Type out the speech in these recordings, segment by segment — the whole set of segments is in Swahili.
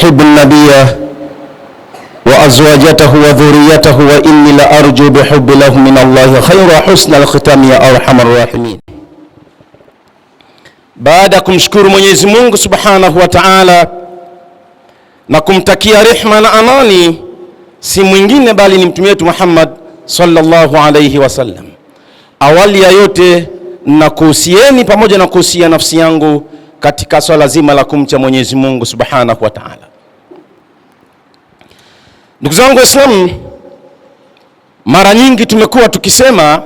أحب النبي وأزواجته وذريته وإني لأرجو بحب له من الله خير حسن الختام يا أرحم الراحمين. Baada kumshukuru Mwenyezi Mungu Subhanahu wa Ta'ala na kumtakia rehma na amani si mwingine bali ni mtume wetu Muhammad sallallahu alayhi wasallam, awali ya yote nakuhusieni pamoja na kuhusia nafsi yangu katika swala zima la kumcha Mwenyezi Mungu Subhanahu wa Ta'ala. Ndugu zangu Waislamu, mara nyingi tumekuwa tukisema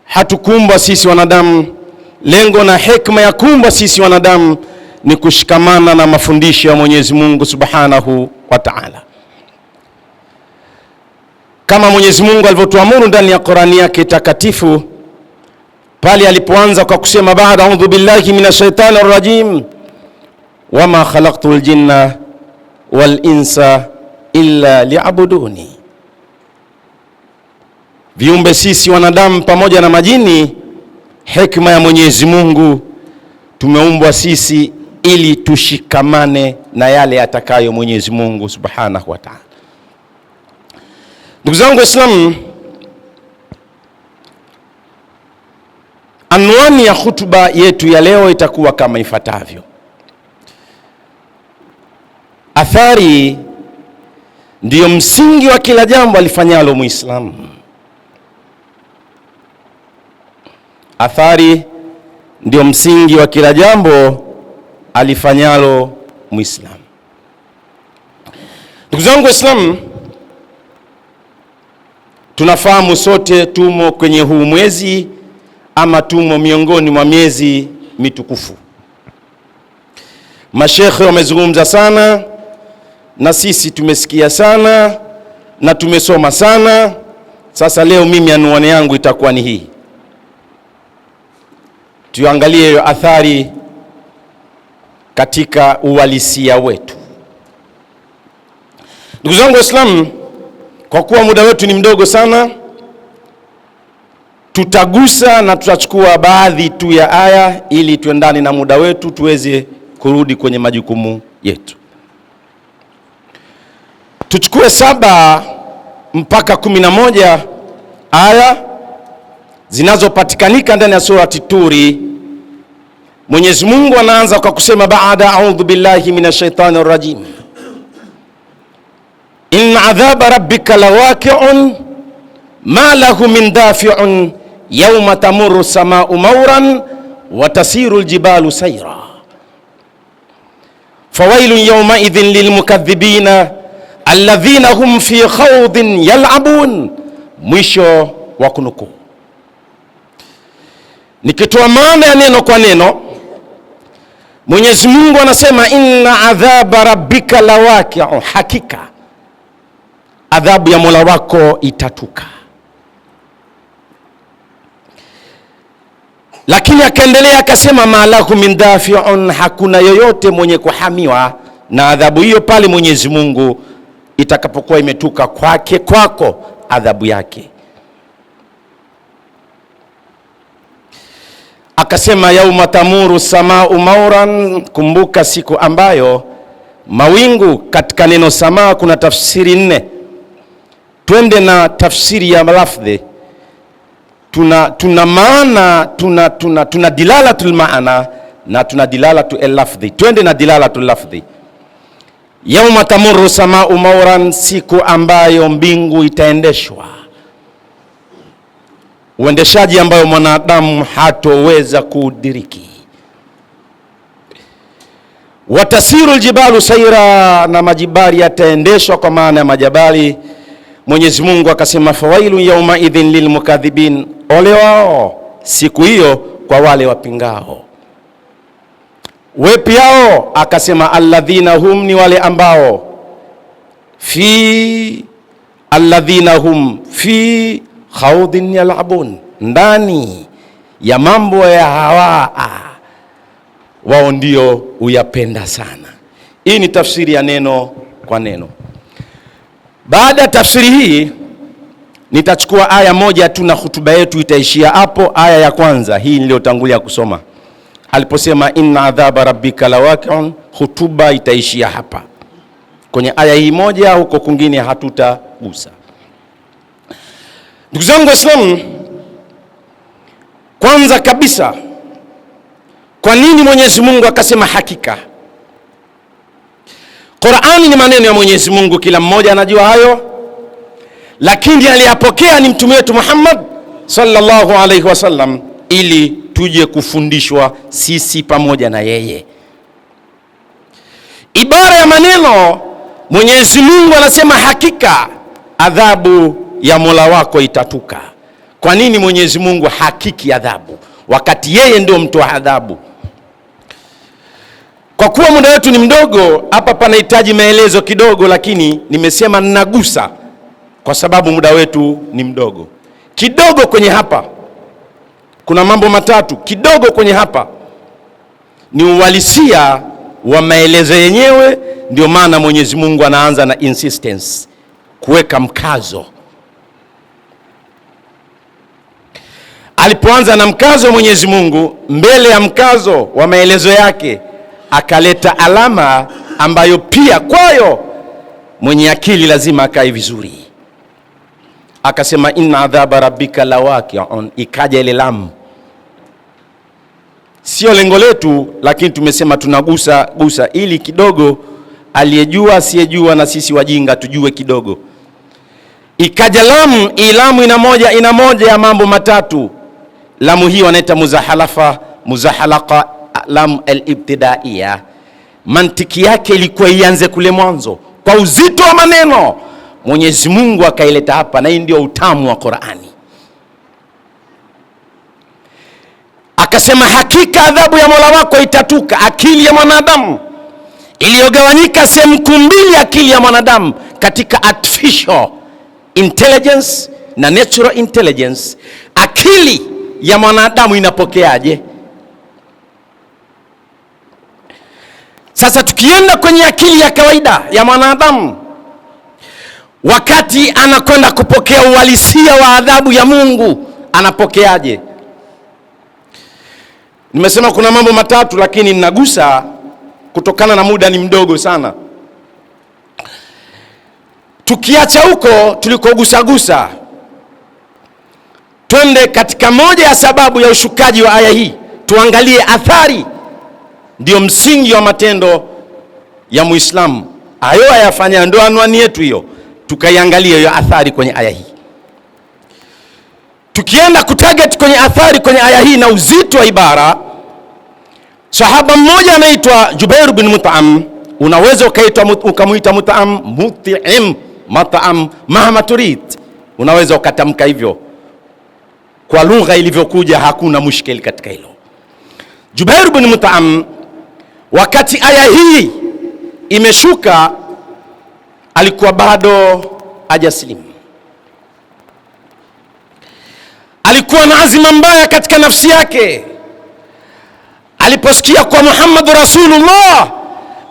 hatukuumbwa sisi wanadamu. Lengo na hekima ya kuumbwa sisi wanadamu ni kushikamana na mafundisho ya Mwenyezi Mungu Subhanahu wa Ta'ala, kama Mwenyezi Mungu alivyotuamuru ndani ya Qur'ani yake takatifu pale alipoanza kwa kusema baada a'udhu billahi minash shaitanir rajim wama khalaqtul jinna wal insa illa li'abuduni. Viumbe sisi wanadamu pamoja na majini, hekima ya Mwenyezi Mungu, tumeumbwa sisi ili tushikamane na yale atakayo Mwenyezi Mungu Subhanahu wa Ta'ala. Ndugu zangu Waislamu, anwani ya hutuba yetu ya leo itakuwa kama ifuatavyo: athari ndiyo msingi wa kila jambo alifanyalo Muislamu. Athari ndiyo msingi wa kila jambo alifanyalo Muislamu. Ndugu zangu Waislamu, tunafahamu sote tumo kwenye huu mwezi ama tumo miongoni mwa miezi mitukufu. Mashekhe wamezungumza sana na sisi tumesikia sana na tumesoma sana. Sasa leo mimi anwani yangu itakuwa ni hii: tuangalie athari katika uhalisia wetu. Ndugu zangu Waislamu, kwa kuwa muda wetu ni mdogo sana, tutagusa na tutachukua baadhi tu ya aya ili tuendane na muda wetu tuweze kurudi kwenye majukumu yetu. Tuchukue 7 mpaka 11 aya zinazopatikanika ndani ya surati Turi. Mwenyezi Mungu anaanza kwa kusema baada a'udhu billahi minash shaitanir rajim, inna adhaba rabbika lawaqi'un ma lahu min dafi'un yawma tamurru as-samaa'u mawran wa tasiru al-jibalu sayra fawailun yawma idhin lilmukaththibina alladhina hum fi khawdin yal'abun. Mwisho wa kunukuu. Nikitoa maana ya neno kwa neno, Mwenyezi Mungu anasema inna adhaba rabbika lawaqi'un, hakika adhabu ya Mola wako itatuka. Lakini akaendelea akasema ma lahu min dafi'un, hakuna yoyote mwenye kuhamiwa na adhabu hiyo pale Mwenyezi Mungu itakapokuwa imetuka kwako adhabu yake. Akasema yauma tamuru samaa'u mauran, kumbuka siku ambayo mawingu. Katika neno samaa kuna tafsiri 4. Twende na tafsiri ya lafdhi. Tuna maana, tuna dilalatul maana na tuna dilalatul lafdhi. Twende na dilalatul lafdhi. Yauma tamuru samaa'u mauran, siku ambayo mbingu itaendeshwa uendeshaji ambayo mwanadamu hatoweza kudiriki. Watasiru aljibalu sayra, na majibali yataendeshwa kwa maana ya majabali. Mwenyezi Mungu akasema fawailu yawma idhin lilmukaththibin, ole wao siku hiyo kwa wale wapingao. Wepi hao? Akasema alladhina hum, ni wale ambao alladhina hum fi khawdin yal'abun, ndani ya mambo ya hawaa wao ndio uyapenda sana. Hii ni tafsiri ya neno kwa neno. Baada ya tafsiri hii nitachukua aya moja tu na hutuba yetu itaishia hapo. Aya ya kwanza hii niliyotangulia kusoma, aliposema inna adhaba rabbika lawaqi'un, hutuba itaishia hapa. Kwenye aya hii moja, huko kwingine hatutagusa. Ndugu zangu Waislamu, kwanza kabisa, kwa nini Mwenyezi Mungu akasema hakika? Qur'ani ni maneno ya Mwenyezi Mungu, kila mmoja anajua hayo, lakini aliyapokea ni mtume wetu Muhammad sallallahu alaihi wasallam, ili tuje kufundishwa sisi pamoja na yeye. Ibara ya maneno, Mwenyezi Mungu anasema hakika adhabu ya Mola wako itatuka. Kwa nini Mwenyezi Mungu hakiki adhabu wakati yeye ndio mtoa adhabu? Kwa kuwa muda wetu ni mdogo, hapa panahitaji maelezo kidogo, lakini nimesema ninagusa kwa sababu muda wetu ni mdogo. Kidogo kwenye hapa kuna mambo matatu. Kidogo kwenye hapa ni uhalisia wa maelezo yenyewe, ndio maana Mwenyezi Mungu anaanza na insistence, kuweka mkazo. Alipoanza na mkazo Mwenyezi Mungu, mbele ya mkazo wa maelezo yake akaleta alama ambayo pia kwayo mwenye akili lazima akae vizuri. Akasema inna adhaba rabbika lawaqi'un, ikaja ile lamu. Sio lengo letu, lakini tumesema tunagusa ili kidogo aliyejua asiyejua na sisi wajinga tujue kidogo. Ikaja lamu. Ilamu ina moja ya mambo matatu. Lamu hii wanaita muzahalaqa, lamu al-ibtidaiya. Mantiki yake ilikuwa ianze kule mwanzo kwa uzito wa maneno, Mwenyezi Mungu akaileta hapa, na hii ndio utamu wa Qur'ani. Akasema hakika adhabu ya Mola wako itatuka. Akili ya mwanadamu iliyogawanyika sehemu mbili, akili ya mwanadamu katika artificial intelligence na natural intelligence. Akili ya mwanadamu inapokeaje? Sasa tukienda kwenye akili ya kawaida ya mwanadamu, wakati anakwenda kupokea uhalisia wa adhabu ya Mungu, anapokeaje? Nimesema kuna mambo matatu, lakini ninagusa kutokana na muda ni mdogo sana. Tukiacha huko tulikogusa, twende katika moja ya sababu ya ushukaji wa aya hii, tuangalie athari. Ndio msingi wa matendo ya Muislamu, hayo ayafanya, ndio anwani yetu hiyo. Tukaiangalia hiyo athari kwenye aya hii. Tukienda kutarget kwenye athari kwenye aya hii na uzito wa ibara, sahaba mmoja anaitwa Jubair bin Mut'im. Unaweza ukamuita Mut'im, mahama turid, unaweza ukatamka hivyo kwa lugha ilivyokuja, hakuna mushkeli katika hilo. Jubair bin Mut'im, wakati aya hii imeshuka, alikuwa bado hajaslimu. Alikuwa na azima mbaya katika nafsi yake. Aliposikia kwa Muhammad Rasulullah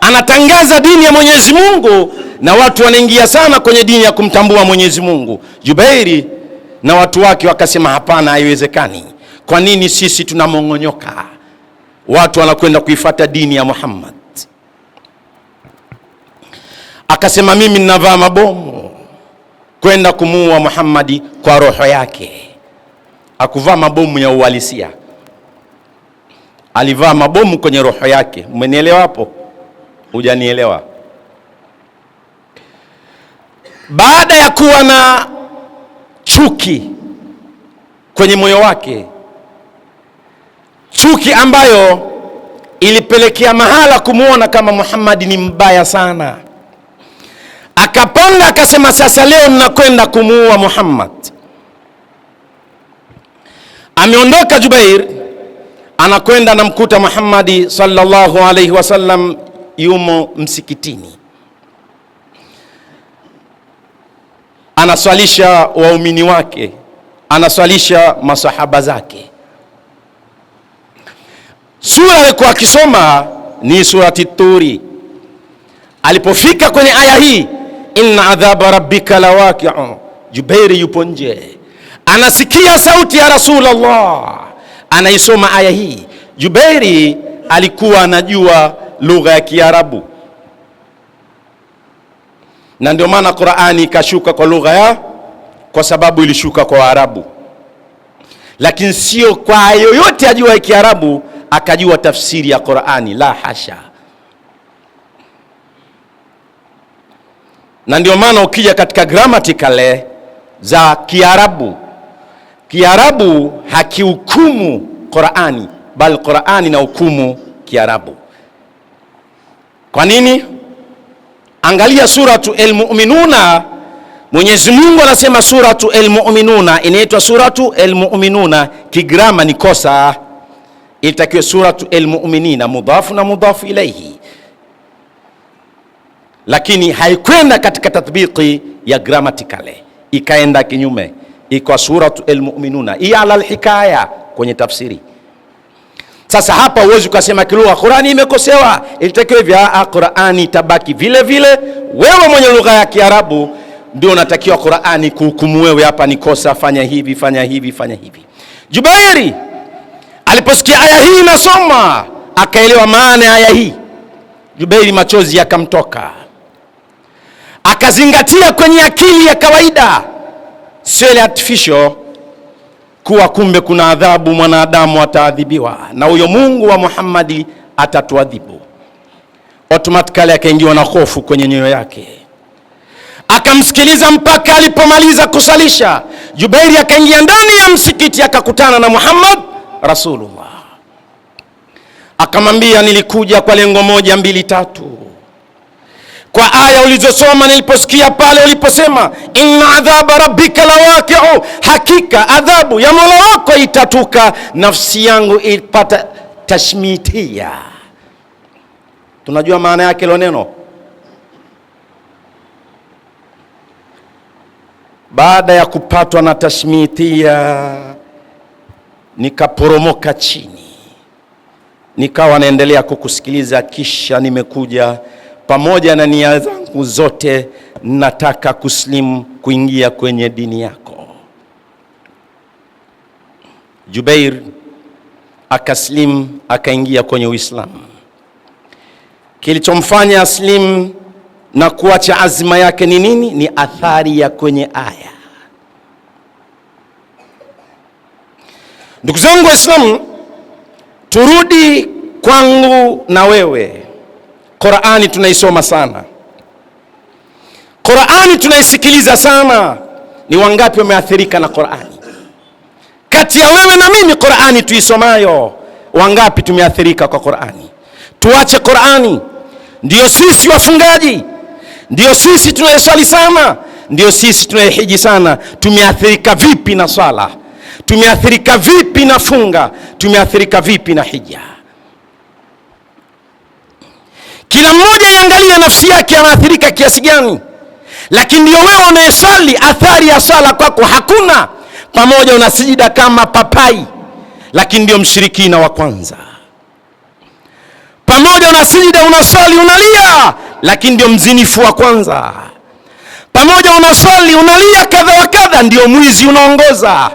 anatangaza dini ya Mwenyezi Mungu na watu wanaingia sana kwenye dini ya kumtambua Mwenyezi Mungu, Jubairi na watu wake wakasema hapana, haiwezekani. Kwa nini sisi tunamongonyoka, watu wanakwenda kuifuata dini ya Muhammad? Akasema mimi ninavaa mabomu kwenda kumuua Muhammadi kwa roho yake. Akuvaa mabomu ya uhalisia, alivaa mabomu kwenye roho yake. Umenielewa hapo? Hujanielewa? Baada ya kuwa na chuki kwenye moyo wake, chuki ambayo ilipelekea mahala kumuona kama Muhammad ni mbaya sana, akapanga akasema, sasa leo ninakwenda kumuua Muhammad. Ameondoka Jubair, anakwenda namkuta Muhammad sallallahu alaihi wasallam yumo msikitini, anaswalisha waumini wake, anaswalisha masahaba zake. Sura alikuwa akisoma ni surati Turi. Alipofika kwenye aya hii, inna adhaba rabbika lawaqi'un, Jubairi yupo nje, anasikia sauti ya Rasulullah, anaisoma aya hii. Jubairi alikuwa anajua lugha ya Kiarabu. na ndio maana Qur'ani ikashuka kwa lugha kwa sababu ilishuka kwa Waarabu, lakini sio kwa yoyote ajua Kiarabu akajua tafsiri ya Qur'ani, la hasha. Na ndio maana ukija katika grammatical za Kiarabu hakihukumu Qur'ani, bali Qur'ani na hukumu Kiarabu. Kwa nini? Angalia suratu al-Mu'minuna. Mwenyezi Mungu anasema suratu al-Mu'minuna inaitwa suratu al-Mu'minuna, kigrama ni kosa, itakiwa suratu al-Mu'minina, mudhafu na mudhafu ilayhi, lakini haikwenda katika tatbiki ya grammatical, ikaenda kinyume, iko suratu al-Mu'minuna. Hii ala al-hikaya kwenye tafsiri. Sasa hapa uwezi ukasema kilugha Qur'ani imekosewa, ilitakiwa hivi. Qur'ani tabaki vile vile. Wewe mwenye lugha ya Kiarabu ndio unatakiwa Qur'ani kuhukumu wewe, hapa ni kosa, fanya hivi, fanya hivi, fanya hivi. Jubairi aliposikia aya hii inasoma, akaelewa maana ya aya hii. Jubairi machozi yakamtoka, akazingatia kwenye akili ya kawaida, sio artificial, kuwa kumbe kuna adhabu, mwanadamu ataadhibiwa na huyo Mungu wa Muhammadi atatuadhibu. Automatically akaingiwa na hofu kwenye nyoyo yake, akamsikiliza mpaka alipomaliza kusalisha. Jubairi akaingia ndani ya msikiti, akakutana na Muhammad Rasulullah, akamwambia, nilikuja kwa lengo moja, mbili, tatu. Kwa aya ulizosoma niliposikia pale uliposema inna adhaba rabbika lawaqi'u, hakika adhabu ya Mola wako itatuka, nafsi yangu ipata tashmitia. Tunajua maana yake lo neno. Baada ya kupatwa na tashmitia, nikaporomoka chini, nikawa naendelea kukusikiliza, kisha nimekuja pamoja na nia zangu zote, nataka kuslimu, kuingia kwenye dini yako. Jubair akaslim, akaingia kwenye Uislamu. Kilichomfanya aslim na kuacha azma yake ni nini? Ni athari ya kwenye aya. Ndugu zangu Waislamu, turudi kwangu na wewe. Qur'ani tunaisoma sana, Qur'ani tunaisikiliza sana. Ni wangapi wameathirika na Qur'ani? Kati ya wewe na mimi Qur'ani tuisomayo, wangapi tumeathirika kwa Qur'ani? Tuache Qur'ani. Ndio sisi wafungaji, ndio sisi tunayeswali sana, ndio sisi tunayehiji sana. Tumeathirika vipi na swala? Tumeathirika vipi na funga? Tumeathirika vipi na hija? Kila mmoja iangalie nafsi yake anaathirika kiasi gani. Lakini ndio wewe unayesali, athari ya sala kwako hakuna. Pamoja unasijida kama papai, lakini ndio mshirikina wa kwanza. Pamoja unasijida, unasali, unalia, lakini ndio mzinifu wa kwanza. Pamoja unasali, unalia kadha wa kadha, ndio mwizi unaongoza.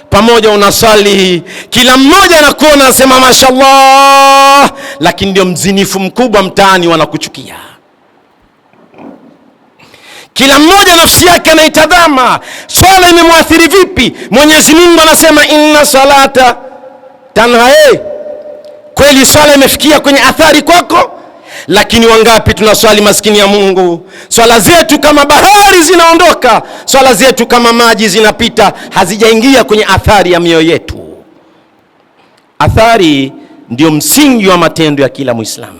Pamoja unasali, kila mmoja anakuona anasema mashallah, lakini ndio mzinifu mkubwa mtaani, wanakuchukia. Kila mmoja nafsi yake anaitazama, swala imemwathiri vipi? Mwenyezi Mungu anasema inna salata tanha. Kweli swala imefikia kwenye athari kwako? Lakini wangapi tunaswali, maskini ya Mungu, swala zetu kama bahari zinaondoka, swala zetu kama maji zinapita, hazijaingia kwenye athari ya mioyo yetu. Athari ndio msingi wa matendo ya kila Muislamu.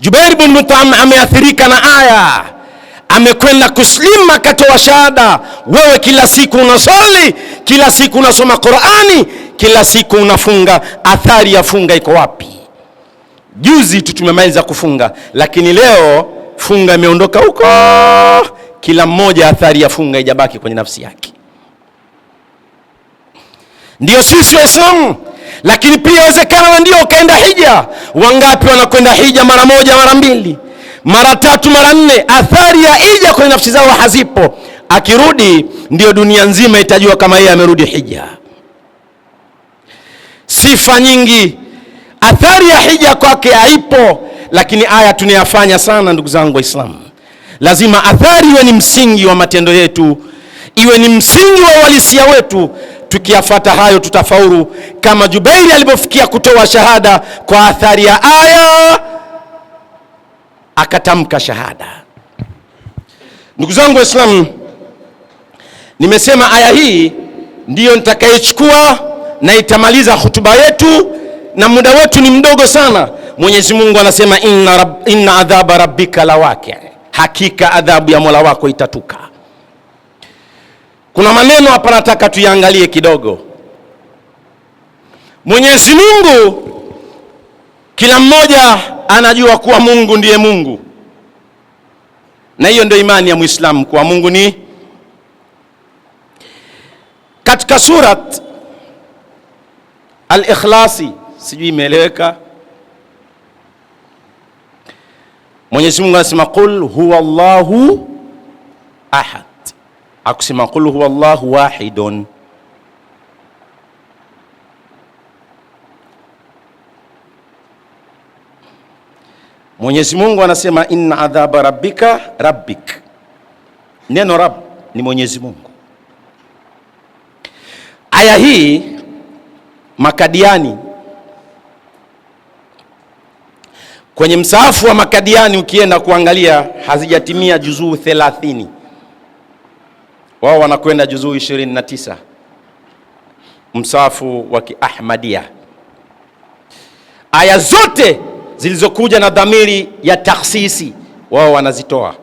Jubair bin Mut'im ameathirika na aya, amekwenda kuslimu, akatoa shahada. Wewe kila siku unasali, kila siku unasoma Qur'ani, kila siku unafunga, athari ya funga iko wapi? Juzi tu tumemaliza kufunga, lakini leo funga imeondoka huko. Kila mmoja athari ya funga haijabaki kwenye nafsi yake. Ndio sisi Waislamu, lakini pia inawezekana ndio ukaenda hija. Wangapi wanakwenda hija mara moja, mara mbili, mara tatu, mara nne? Athari ya hija kwenye nafsi zao hazipo. Akirudi ndio dunia nzima itajua kama yeye amerudi hija. Sifa nyingi, athari ya hija kwake haipo, lakini aya tunayafanya sana ndugu zangu Waislamu. Lazima athari iwe ni msingi wa matendo yetu, iwe ni msingi wa uhalisia wetu. Tukiyafuata hayo tutafaulu, kama Jubairi alipofikia kutoa shahada kwa athari ya aya, akatamka shahada. Ndugu zangu Waislamu, nimesema aya hii ndiyo nitakayechukua na itamaliza hutuba yetu, na muda wetu ni mdogo sana. Mwenyezi Mungu anasema inna adhaba rabbika lawaqi, hakika adhabu ya Mola wako itatuka. Kuna maneno hapa nataka tuyaangalie kidogo. Mwenyezi Mungu, kila mmoja anajua kuwa Mungu ndiye Mungu, na hiyo ndio imani ya Muislamu kuwa Mungu ni. Katika surat Al-Ikhlasi, sijui imeeleweka, Mwenyezi Mungu anasema qul huwa Allahu ahad, akusema qul huwa Allahu wahidun. Mwenyezi Mungu anasema inna adhaba rabbika rabbik. Neno rabb ni Mwenyezi Mungu. Aya hii Makadiani, kwenye msahafu wa Makadiani ukienda kuangalia hazijatimia juzuu 30. Wao wanakwenda juzuu 29, msahafu wa Kiahmadia. Aya zote zilizokuja na dhamiri ya takhsisi wao wanazitoa,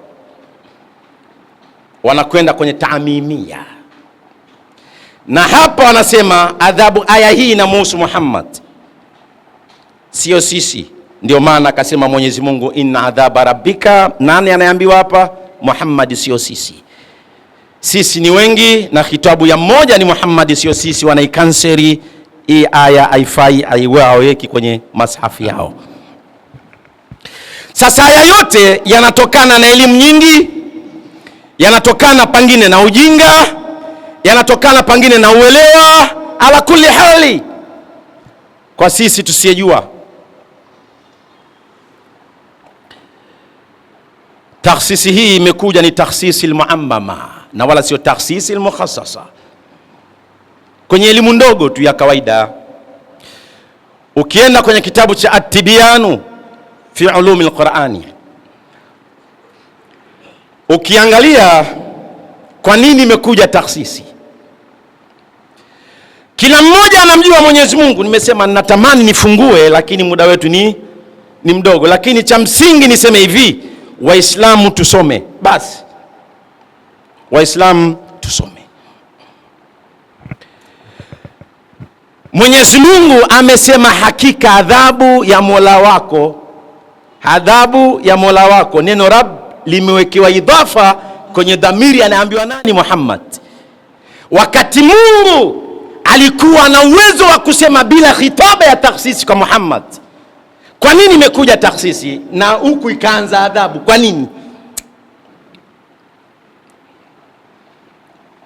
wanakwenda kwenye taamimia. Na hapa wanasema adhabu, aya hii inamhusu Muhammad, sio sisi. Ndio maana akasema Mwenyezi Mungu inna adhaba rabbika. Nani anayeambiwa hapa? Muhammad, sio sisi. Sisi ni wengi na khitabu ya mmoja ni Muhammad, sio sisi. Wanaikanseri hii aya, haifai, haiweki kwenye mashafi yao. Sasa haya yote yanatokana na elimu nyingi, yanatokana pengine na ujinga, yanatokana pengine na uelewa. Ala kulli hali, kwa sisi tusiyejua, takhsisi hii imekuja ni takhsisi al-muammama na wala sio takhsisi al-mukhassasa, kwenye elimu ndogo tu ya kawaida. Ukienda kwenye kitabu cha At-Tibyanu fi ulumi al-Qur'ani, ukiangalia kwa nini imekuja takhsisi, kila mmoja anamjua Mwenyezi Mungu. Nimesema ninatamani nifungue, lakini muda wetu ni mdogo, lakini cha msingi niseme hivi: Waislamu tusome, basi Waislamu tusome. Mwenyezi Mungu amesema hakika adhabu ya Mola wako, adhabu ya Mola wako. Neno Rabb limewekewa idhafa kwenye dhamiri, anaambiwa nani? Muhammad. Wakati Mungu alikuwa na uwezo wa kusema bila khitaba ya takhsisi kwa Muhammad. Kwa nini imekuja takhsisi na huku ikaanza adhabu? Kwa nini?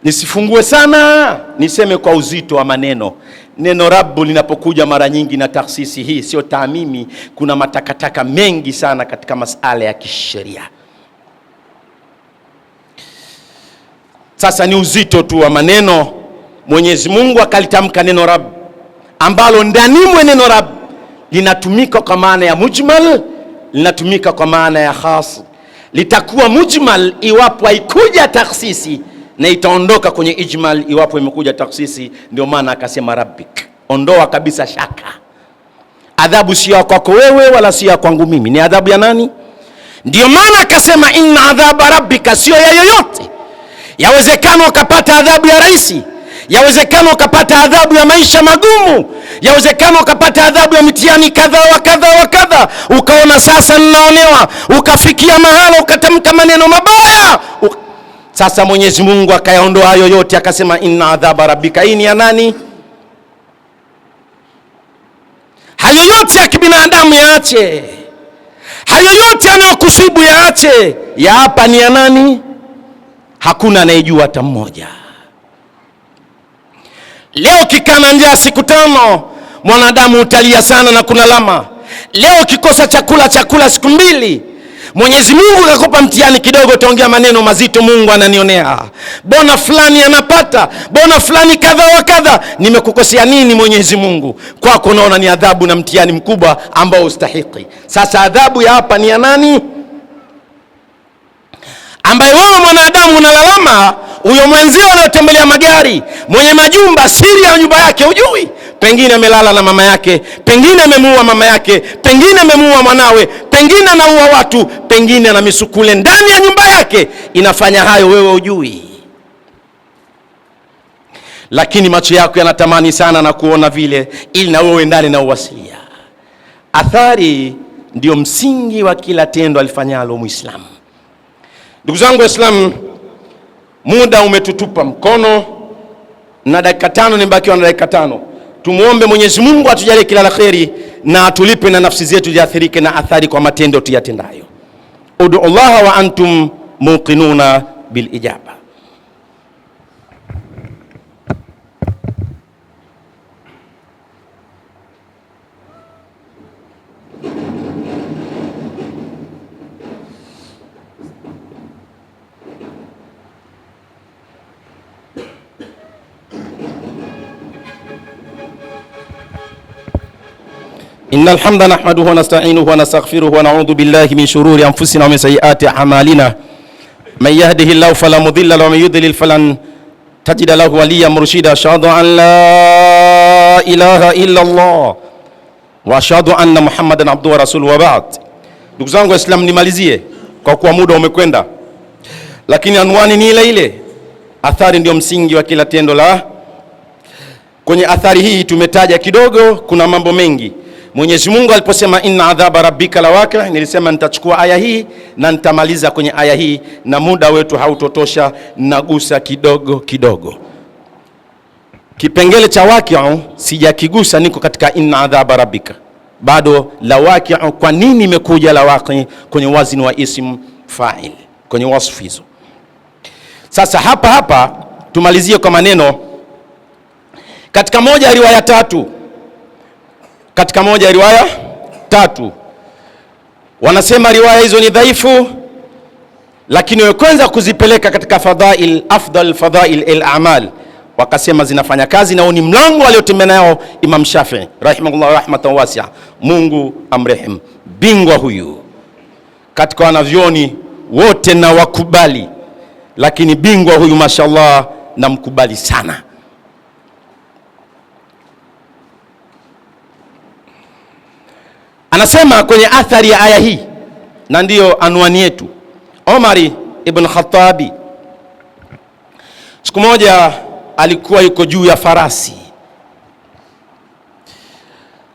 Nisifungue sana, niseme kwa uzito wa maneno. Neno Rabbu linapokuja mara nyingi na takhsisi hii sio taamimi, kuna matakataka mengi sana katika masala ya kisheria. Sasa ni uzito tu wa maneno. Mwenyezi Mungu akalitamka neno Rabb, ambalo ndani mwe neno Rabb linatumika kwa maana ya mujmal, linatumika kwa maana ya khas. Litakuwa mujmal iwapo haikuja takhsisi, na itaondoka kwenye ijmal iwapo imekuja takhsisi. Ndio maana akasema rabbik, ondoa kabisa shaka. Adhabu sio kwako wewe wala sio kwangu mimi, ni adhabu ya nani? Ndio maana akasema inna adhaba rabbika, sio ya yoyote. Yawezekana ukapata adhabu ya raisi, yawezekana ukapata adhabu ya maisha magumu, yawezekana ukapata adhabu ya mitihani kadha wa kadha wa kadha, ukaona sasa ninaonewa, ukafikia mahala ukatamka maneno mabaya. Sasa Mwenyezi Mungu akayaondoa hayo yote, akasema inna adhaba rabbika. Hii ni ya nani? Hayo yote ya kibinadamu yaache, hayo yote yanayokusibu yaache. Ya hapa ni ya nani? Hakuna anayejua hata mmoja. Leo kikana njaa siku 5, mwanadamu utalia sana na kunalama. Leo kikosa chakula siku 2, Mwenyezi Mungu akakupa mtihani kidogo, utaongea maneno mazito, Mungu ananionea, bona fulani anapata, bona fulani kadha wa kadha. Nimekukosea nini Mwenyezi Mungu? Kwako unaona ni adhabu na mtihani mkubwa ambao ustahiki. Sasa adhabu ya hapa ni ya nani? Ambaye wewe mwanadamu unalalama, huyo mwenzio anayotembelea magari, mwenye majumba, siri ya nyumba yake hujui. Pengine amelala na mama yake, pengine amemuua mama yake, pengine amemuua mwanawe, pengine anaua watu, pengine ana misukule ndani ya nyumba yake inafanya hayo, wewe hujui. Lakini macho yako yanatamani sana na kuona vile, ili na wewe ndani na uwasilia. Athari ndio msingi wa kila tendo alifanyalo Muislamu. Ndugu zangu Waislamu, muda umetutupa mkono na dakika 5 nimebakiwa na dakika 5. Tumuombe Mwenyezi Mungu atujalie kila la kheri na atulipe na nafsi zetu ziathirike na athari kwa matendo tuyatendayo. Ud'u Allah wa antum muqinuna bil ijaba. إن الحمد نحمده ونستعينه ونستغفره ونعوذ بالله من شرور أنفسنا ومن سيئات أعمالنا من يهده الله فلا مضل له ومن يضلل فلن تجد له وليا مرشدا أشهد أن لا إله إلا الله وأشهد أن محمدا عبده ورسوله وبعد. Ndugu zangu Waislamu, nimalizie kwa kuwa muda umekwenda, lakini anwani ni ile ile. Athari ndio msingi wa kila tendo la. Kwenye athari hii tumetaja kidogo, kuna mambo mengi. Mwenyezi Mungu aliposema inna adhaba rabbika lawaqi', nilisema nitachukua aya hii na nitamaliza kwenye aya hii, na muda wetu hautotosha, nagusa kidogo kidogo. Kipengele cha waqi'u sijakigusa, niko katika inna adhaba rabbika. Bado lawaqi'u, kwa nini imekuja lawaqi' kwenye wazni wa ism fa'il, kwenye wasfu hizo? Sasa hapa tumalizie kwa maneno katika moja ya riwaya tatu. Wanasema riwaya hizo ni dhaifu, lakini wekwenza kuzipeleka katika fadhail, afdal fadhail al-a'mal, wakasema zinafanya kazi, na ni mlango aliotembea nao Imam Shafi'i rahimahullah rahmatan wasi'a, Mungu amrehemu. Bingwa huyu katika wanavyoni wote na wakubali, lakini bingwa huyu mashallah na mkubali sana. Anasema kwenye athari ya aya hii, na ndiyo anwani yetu, Omari ibn Khattabi siku moja alikuwa yuko juu ya farasi.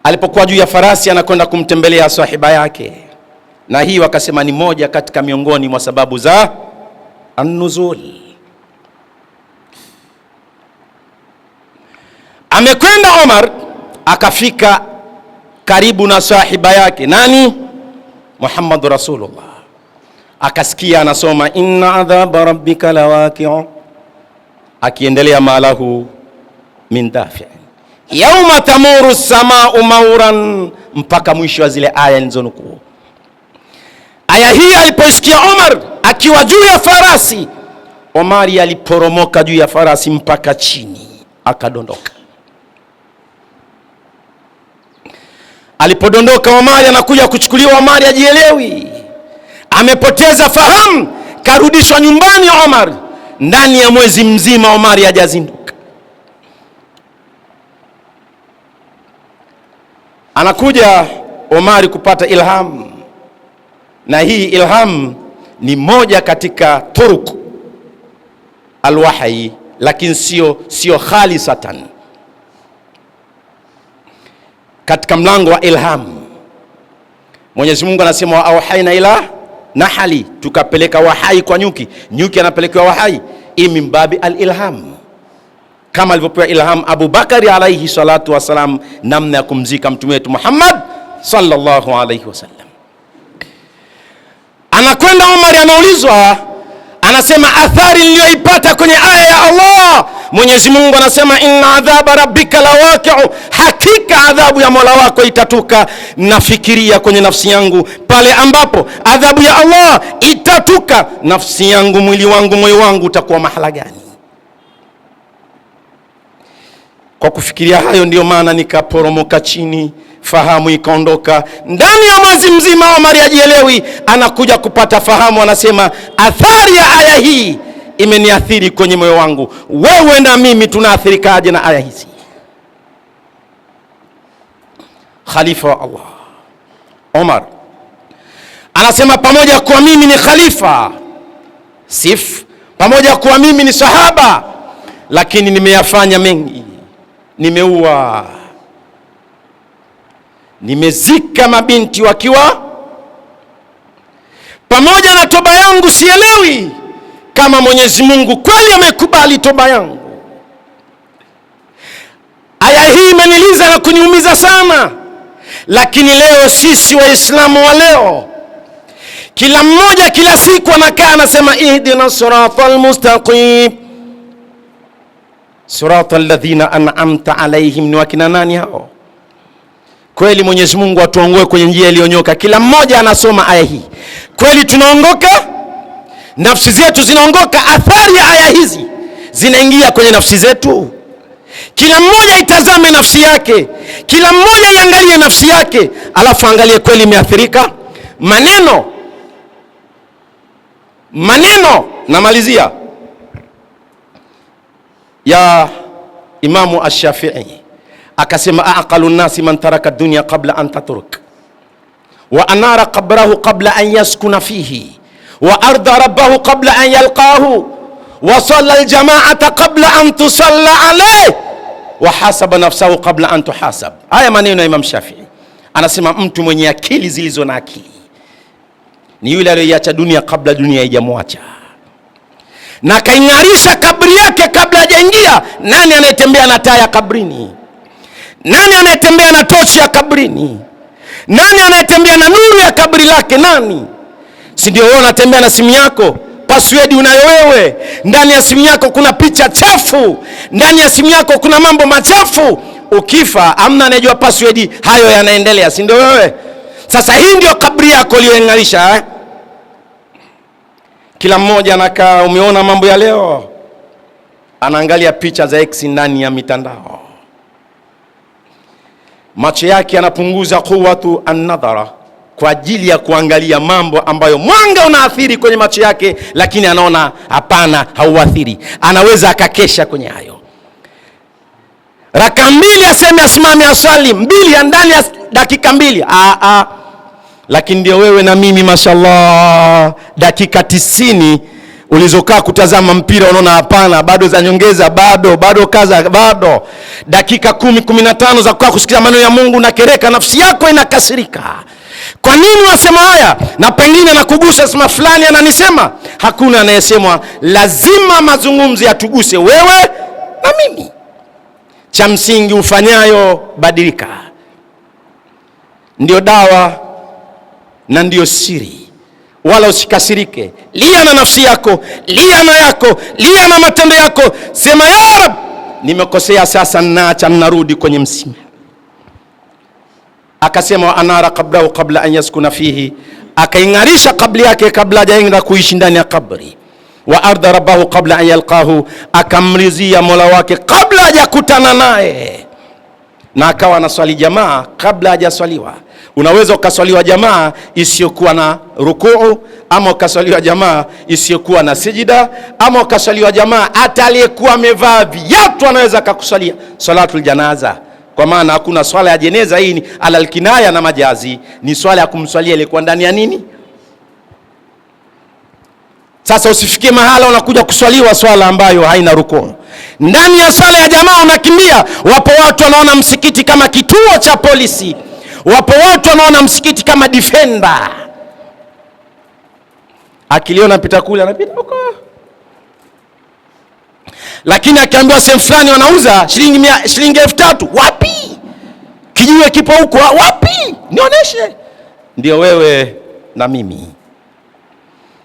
Alipokuwa juu ya farasi anakwenda kumtembelea sahiba yake, na hii wakasema ni moja katika miongoni mwa sababu za an-nuzul. Amekwenda Omar, akafika karibu na sahiba yake, nani? Muhammad Rasulullah. Akasikia anasoma inna adhaba rabbika lawaqi'u, akiendelea malahu min dafi' yauma tamuru as-samaa'u mawran, mpaka mwisho wa zile aya nilizonukuu. Aya hii aliposikia Omar akiwa juu ya farasi, Omari aliporomoka juu ya farasi mpaka chini, akadondoka. Alipodondoka Omari anakuja kuchukuliwa, Omari ajielewi, amepoteza fahamu, karudishwa nyumbani Omar. Ndani ya mwezi mzima Omari hajazinduka. Anakuja Omari kupata ilham, na hii ilham ni moja katika turuk alwahyi, lakini sio khalisatan. Katika mlango wa ilham Mwenyezi Mungu anasema wa auhaina ila nahali, tukapeleka wahai kwa nyuki. Nyuki anapelekewa wahai, min babi al-ilham, kama alivyopewa ilham Abu Bakari alayhi salatu wasalam, namna ya kumzika mtume wetu Muhammad sallallahu alayhi wasallam. Anakwenda Omar, anaulizwa, anasema athari niliyoipata kwenye aya ya Allah, Mwenyezi Mungu anasema inna adhaba rabbika lawaqi'u, hakika adhabu ya Mola wako itatuka. Nafikiria kwenye nafsi yangu pale ambapo adhabu ya Allah itatuka, nafsi yangu, mwili wangu, moyo wangu utakuwa mahala gani? Kwa kufikiria hayo ndio maana nikaporomoka chini, fahamu ikaondoka. Ndani ya mwezi mzima Omar hajielewi, anakuja kupata fahamu, anasema athari ya aya hii imeniathiri kwenye moyo wangu. Wewe na mimi tunaathirikaje na aya hizi? Khalifa wa Allah Omar anasema pamoja kwa mimi ni khalifa pamoja kwa mimi ni sahaba, lakini nimeyafanya mengi. Nimeua, nimezika mabinti wakiwa, pamoja na toba yangu sielewi kama Mwenyezi Mungu kweli amekubali toba yangu. Aya hii imeniliza na kuniumiza sana. Lakini leo sisi Waislamu wa leo, kila mmoja kila siku anakaa anasema ihdina siratal mustaqim, siratal ladhina an'amta alaihim. Ni wakina nani hao? Kweli Mwenyezi Mungu atuongoe kwenye njia iliyonyoka. Kila mmoja anasoma aya hii, kweli tunaongoka? Nafsi zetu zinaongoka? Athari ya aya hizi zinaingia kwenye nafsi zetu? Kila mmoja itazame nafsi yake, kila mmoja iangalie nafsi yake, alafu angalie kweli imeathirika. Maneno namalizia ya Imamu Ash-Shafi'i akasema aqalu nasi man taraka dunya qabla an tatruk wa anara qabrahu qabla an yaskuna fihi wa arda rabbahu qabla an yalqahu wa salla al-jama'ata qabla an tusalla alayhi wa hasaba nafsahu qabla an tuhasab. Haya maneno ya Imam Shafi'i anasema mtu mwenye akili zilizo na akili ni yule aliyeacha dunia kabla dunia haijamwacha, na kaingarisha kabri yake kabla hajaingia. Nani anayetembea na taa ya kabrini? Nani anayetembea na tochi ya kabrini? Nani anayetembea na nuru ya kabri lake? Nani? Si ndio wewe unatembea na simu yako, password unayo wewe. Ndani ya simu yako kuna picha chafu, ndani ya simu yako kuna mambo machafu. Ukifa amna anayejua password, hayo yanaendelea, si ndio wewe? Sasa hii ndio kabri yako iliyoingarisha. Kila mmoja anakaa, umeona mambo ya leo, anaangalia picha za X ndani ya mitandao. Macho yake anapunguza quwwatu an-nadhara kwa ajili ya kuangalia mambo ambayo mwanga unaathiri kwenye macho yake, lakini anaona hapana, hauathiri. Anaweza akakesha kwenye hayo. Raka mbili aseme asimame aswali mbili ya ndani ya dakika mbili. Lakini ndio wewe na mimi mashallah, dakika 90 ulizokaa kutazama mpira unaona hapana, bado za nyongeza, bado kaza, bado dakika 10-15 za kukaa kusikia maneno ya Mungu na kereka, nafsi yako inakasirika. Kwa nini unasema haya? Na pengine nakugusa, sema fulani ananisema. Hakuna anayesemwa, lazima mazungumzo yatuguse wewe na mimi. Cha msingi ufanyayo badilika, ndio dawa na ndio siri. Wala usikasirike, lia na nafsi yako, lia na yako, lia na matendo yako. Sema ya Rab, nimekosea, sasa naacha, narudi kwenye msima. Akasema wa anara qabrahu qabla an yaskuna fihi, akaingarisha kabla yake kabla hajaenda kuishi ndani ya kabri. Wa arda rabbahu qabla an yalqahu, akamrizia Mola wake kabla hajakutana naye. Na akawa anaswali jamaa kabla hajaswaliwa. Unaweza ukaswaliwa jamaa isiyokuwa na rukuu, ama ukaswaliwa jamaa isiyokuwa na sijida, ama ukaswaliwa jamaa hata aliyekuwa amevaa viatu anaweza akakuswalia salatul janaza. Kwa maana hakuna swala ya jeneza, hii ni alal kinaya na majazi, ni swala ya kumswalia ilikuwa ndani ya nini. Sasa usifikie mahala unakuja kuswaliwa swala ambayo haina rukuu. Ndani ya swala ya jamaa unakimbia. Wapo watu wanaona msikiti kama kituo cha polisi, wapo watu wanaona msikiti kama defender. Akiliona pita kule anapita huko, lakini akiambiwa sehemu fulani wanauza shilingi 3,000, wapi? Kijiwe kipo huko, wapi? Nionyeshe. Ndio wewe na mimi.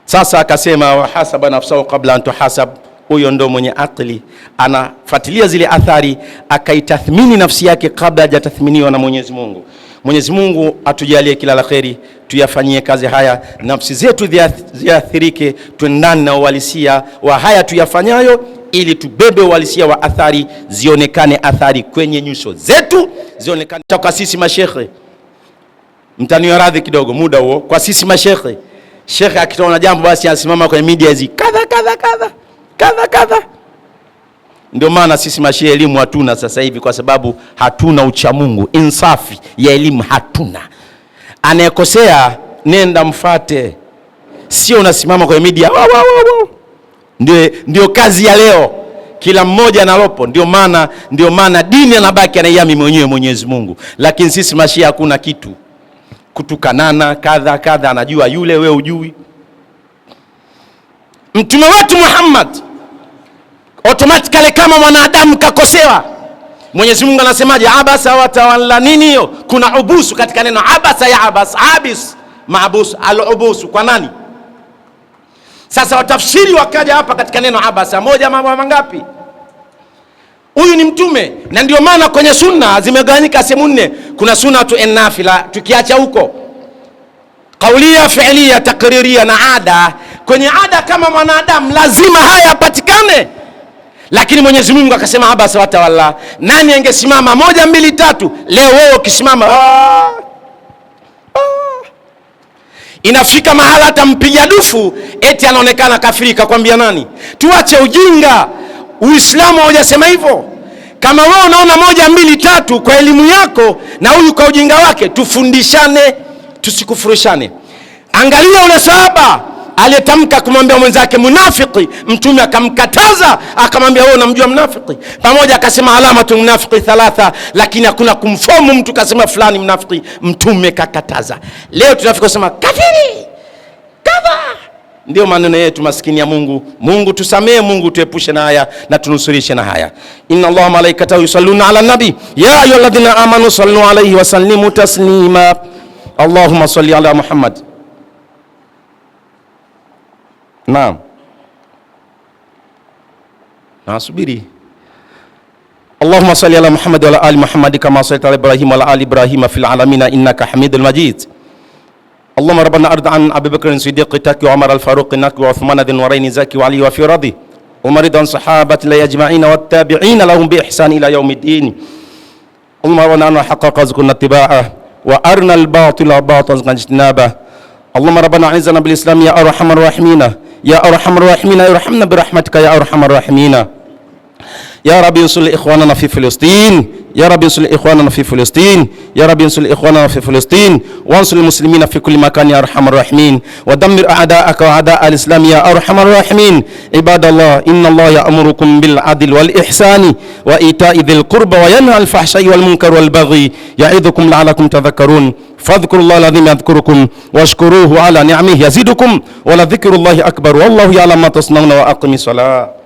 Sasa akasema wa hasaba nafsahu qabla an tuhasab huyo ndo mwenye akili, anafuatilia zile athari akaitathmini nafsi yake kabla hajatathminiwa na Mwenyezi Mungu. Mwenyezi Mungu atujalie kila la kheri, tuyafanyie kazi haya, nafsi zetu ziathirike, tuendane na uhalisia wa haya tuyafanyayo, ili tubebe uhalisia wa athari, zionekane athari kwenye nyuso zetu, zionekane kwa sisi mashekhe. Mtaniwa radhi kidogo muda huo. Kwa sisi mashekhe, shekhe akitaona jambo basi anasimama kwenye media hizi kadha kadha kadha kadha kadha. Ndio maana sisi mashehe elimu hatuna sasa hivi, kwa sababu hatuna uchamungu, insafi ya elimu hatuna. Anayekosea nenda mfate, sio unasimama kwenye media ndio kazi ya leo, kila mmoja analopo. Ndio maana dini anabaki anaiami mwenyewe Mwenyezi Mungu. Lakini sisi mashehe hakuna kitu, kutukanana kadha kadha, anajua yule, wewe hujui. Mtume wetu Muhammad automatically kama mwanadamu kakosewa, Mwenyezi Mungu anasemaje? Abasa wa tawalla. Nini hiyo? Kuna ubusu katika neno abasa, ya abas, abis, maabus, al-ubusu kwa nani? Sasa watafsiri wakaja hapa katika neno abasa, moja mambo mangapi? Huyu ni mtume, na ndio maana kwenye sunna zimegawanyika sehemu nne. Kuna sunnatu an-nafila, tukiacha huko kaulia, fi'liya, takriria na ada. Kwenye ada kama mwanadamu lazima haya yapatikane, lakini Mwenyezi Mungu akasema abasa wa tawalla. Nani angesimama 1 2 3? Leo wewe ukisimama inafika mahala hata mpiga dufu eti anaonekana kafiri. Kakwambia nani? Tuache ujinga, Uislamu haujasema hivyo. Kama wewe unaona 1 2 3 kwa elimu yako na huyu kwa ujinga wake, tufundishane, tusikufurishane. Angalia ule sahaba aliyetamka kumwambia mwenzake munafiki, Mtume akamkataza, akamwambia wewe unamjua mnafiki? Pamoja akasema alamatu munafiki 3, lakini hakuna kumfomu mtu kasema fulani mnafiki, Mtume kakataza. Leo tunafika kusema kafiri kadha. Ndio maneno yetu maskini ya Mungu. Mungu tusamee, Mungu tuepushe na haya na tunusurishe na haya. Inna Allaha malaikatahu yusalluna ala nabi ya ayyuhalladhina amanu sallu alayhi wa sallimu taslima. Allahumma salli ala Muhammad. Naam. Nasubiri. Allahumma salli ala Muhammad wa ala ali Muhammad kama sallaita ala Ibrahim wa ala ali Ibrahim fil alamin innaka Hamidul Majid. Allahumma rabbana arda an Abi Bakr as-Siddiq taki wa Umar al-Faruq naki wa Uthman dhin-Nurayn zaki wa Ali wa fi radhi wa maridan sahabati la yajma'in wa at-tabi'in lahum bi ihsan ila yawmiddin. Allahumma rabbana haqqaqa zkunna tibaa wa arna al-batila batilan ijtinaba. Allahumma rabbana a'izna bil Islam ya arhamar rahimina ya arhamar rahimina irhamna bi rahmatika ya arhamar rahimina. Ya Rabbi usul ikhwanana fi Filistin, ya Rabbi usul ikhwanana fi Filistin, ya Rabbi usul ikhwanana fi Filistin, wansul muslimina fi kulli makan ya arhamar rahimin, wa dammir a'da'aka wa a'da' al-islam ya arhamar rahimin. Ibadallah, inna Allah ya'murukum bil 'adli wal ihsani wa ita'i dhil qurba wa yanha 'anil fahsha'i wal munkari wal baghi ya'idhukum la'allakum tadhakkarun. Fadhkurullaha alazim yadhkurukum washkuruhu ala ni'amihi yazidukum wa la dhikrullahi akbar wallahu ya'lamu ma tasna'una wa aqimis salat.